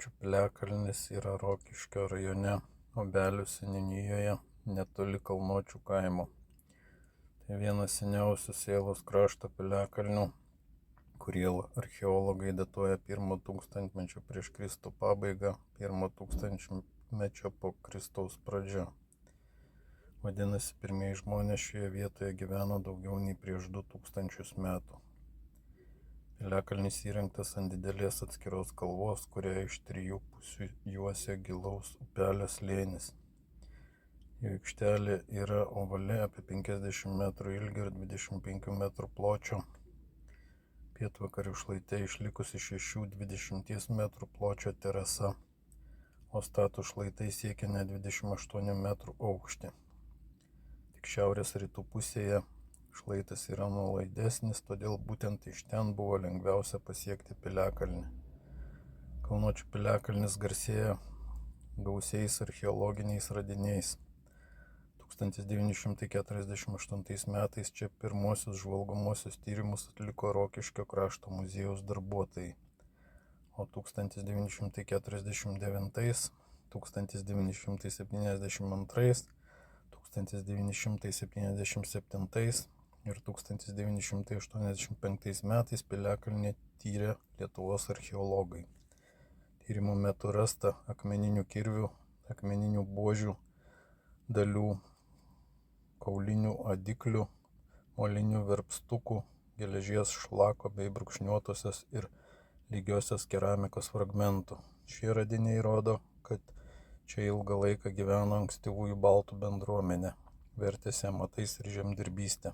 Kalnočių piliakalnis yra Rokiškio rajone, Obelių seniūnijoje, netoli Kalnočių kaimo. Tai vienas seniausių Sėlos krašto piliakalnių, kurį archeologai datuoja 1 tūkstantmečio prieš Kristų pabaigą, 1 tūkstantmečio po Kristaus pradžia. Vadinasi, pirmieji žmonės šioje vietoje gyveno daugiau nei prieš 2000 metų. Piliakalnis įrengtas ant didelės atskiros kalvos, kurią iš 3 pusių juosia gilaus upelio slėnis. Jo aikštelė yra ovali apie 50 metrų ilgio ir 25 metrų pločio. Pietvakarių šlaite išlikusi 6-20 metrų pločio terasa, o statūs šlaitai siekia net 28 metrų aukštį. Tik šiaurės rytų pusėje šlaitas yra nuolaidesnis, todėl būtent iš ten buvo lengviausia pasiekti piliakalnį. Kalnočių piliakalnis garsėja gausiais archeologiniais radiniais. 1948 metais čia pirmuosius žvalgomuosius tyrimus atliko Rokiškio krašto muziejaus darbuotojai, o 1949, 1972, 1977 ir 1985 metais piliakalnį tyrė Lietuvos archeologai. Tyrimo metu rasta akmeninių kirvių, akmeninių buožių dalių, kaulinių adiklių, molinių verpstukų, geležies šlako bei brūkšniuotosios ir lygiosios keramikos fragmentų. Šie radiniai rodo, kad čia ilgą laiką gyveno ankstyvųjų baltų bendruomenė, vertėsi amatais ir žemdirbystė.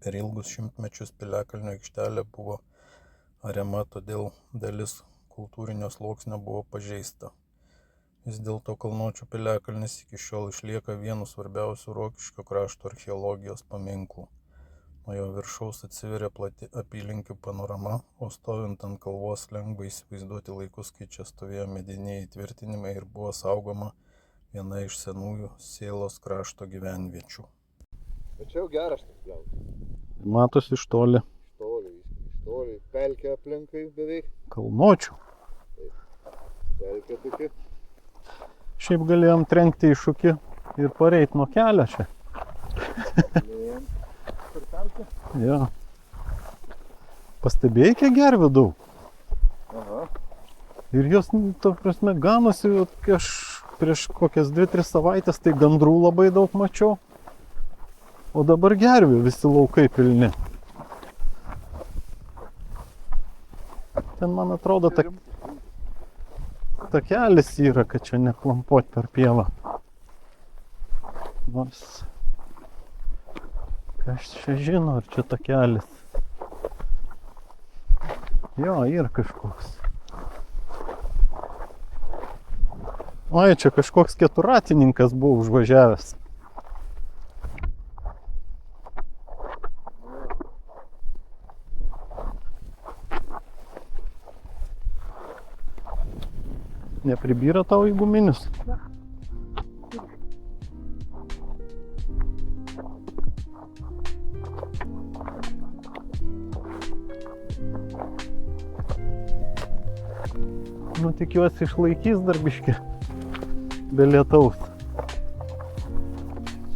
Per ilgus šimtmečius piliakalnio aikštelė buvo ariama, todėl dalis kultūrinio sluoksnio buvo pažeista. Vis dėlto Kalnočių piliakalnis iki šiol išlieka vienu svarbiausių Rokiškio krašto archeologijos paminklų. Nuo jo viršaus atsiveria plati apylinkių panorama, o stovint ant kalvos lengva įsivaizduoti laikus, kai čia stovėjo mediniai įtvirtinimai ir buvo saugoma viena iš senųjų Sėlos krašto gyvenviečių. Tačiau geras tas plentas. Matosi iš toli. Iš toli. Pelkė aplinkai beveik. Kalnočių. Taip. Pelkė tokia. Šiaip galėjom trenkti iššūkį ir pareit nuo kelio čia. Per pelkę? Jo. Pastebėjai, kiek gervių daug? Aha. Ir jos, ta prasme, ganosi, aš prieš kokias 2-3 savaitės tai gandrų labai daug mačiau. O dabar gervių visi laukai pilni. Ten, man atrodo, takelis yra, kad čia neklampot per pievą. Nors, kas čia žino, ar čia takelis. Jo, yra kažkoks. Oi, čia kažkoks keturratininkas buvo užvažiavęs. Nepribyra tau į guminius? Nu, tikiuosi išlaikys dar biškį be lietaus.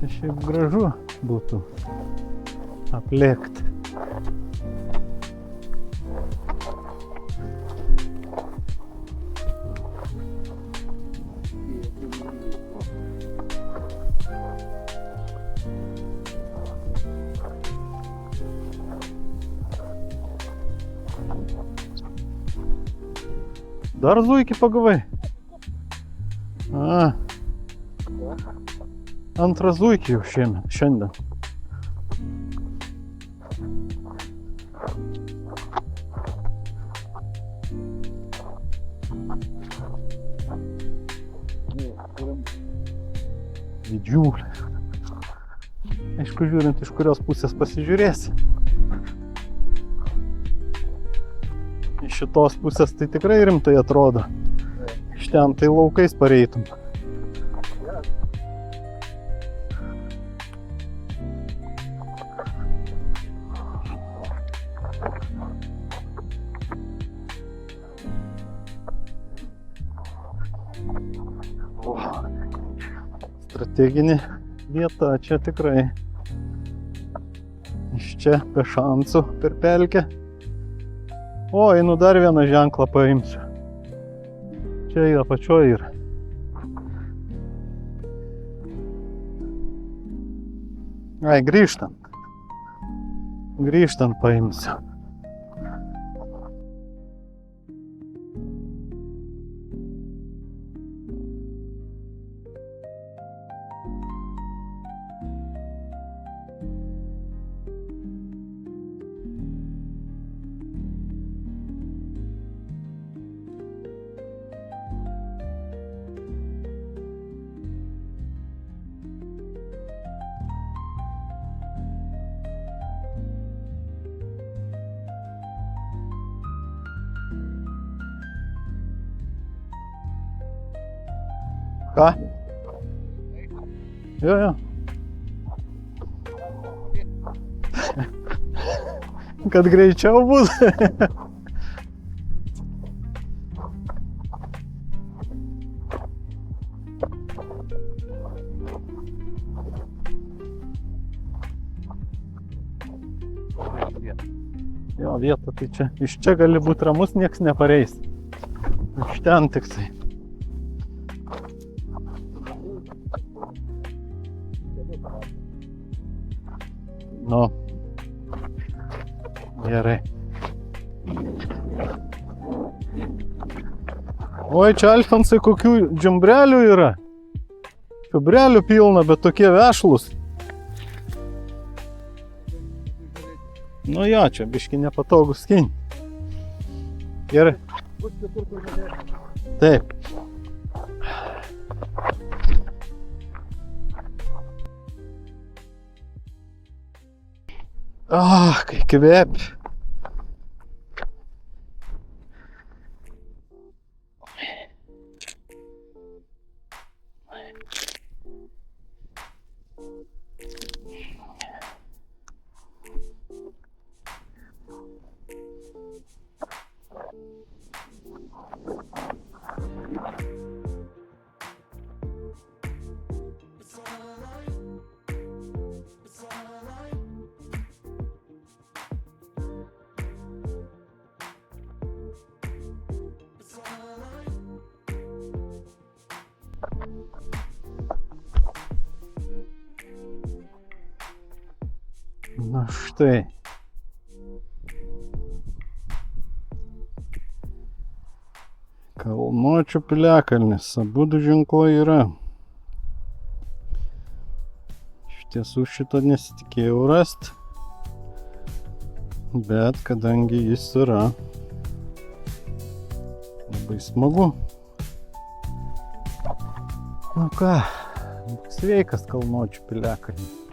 Čia šiaip gražu būtų aplėkti. Dar zuikį pagavai? Antrą zuikį jau šiandien. Didžiulė. Aišku, žiūrint, iš kurios pusės pasižiūrėsi. Iš šitos pusės tai tikrai rimtai atrodo. Iš ten tai laukais pareitum. strateginė vieta, čia tikrai iš čia be šansų per pelkę. O, einu dar vieną ženklą paimsiu. Čia į apačioje yra. Ai, grįžtant. Grįžtant paimsiu. Ką? Jo. Kad greičiau bus. Jo, vieta tai čia. Iš čia gali būti ramus, nieks nepareis. Iš ten tik tai. Nu, gerai. Oi, čia Alfonsai kokių džumbrelių yra. Džumbrelių pilna, bet tokie vešlus. Nu jo, čia biški nepatogus skinti. Gerai. Taip. Kai kvėpi. Na štai. Kalnuočių piliakalnis, abudu ženklai yra. Iš tiesų šito nesitikėjau rasti, bet kadangi jis yra, labai smagu. Nu ką, sveikas Kalnuočių piliakalnis.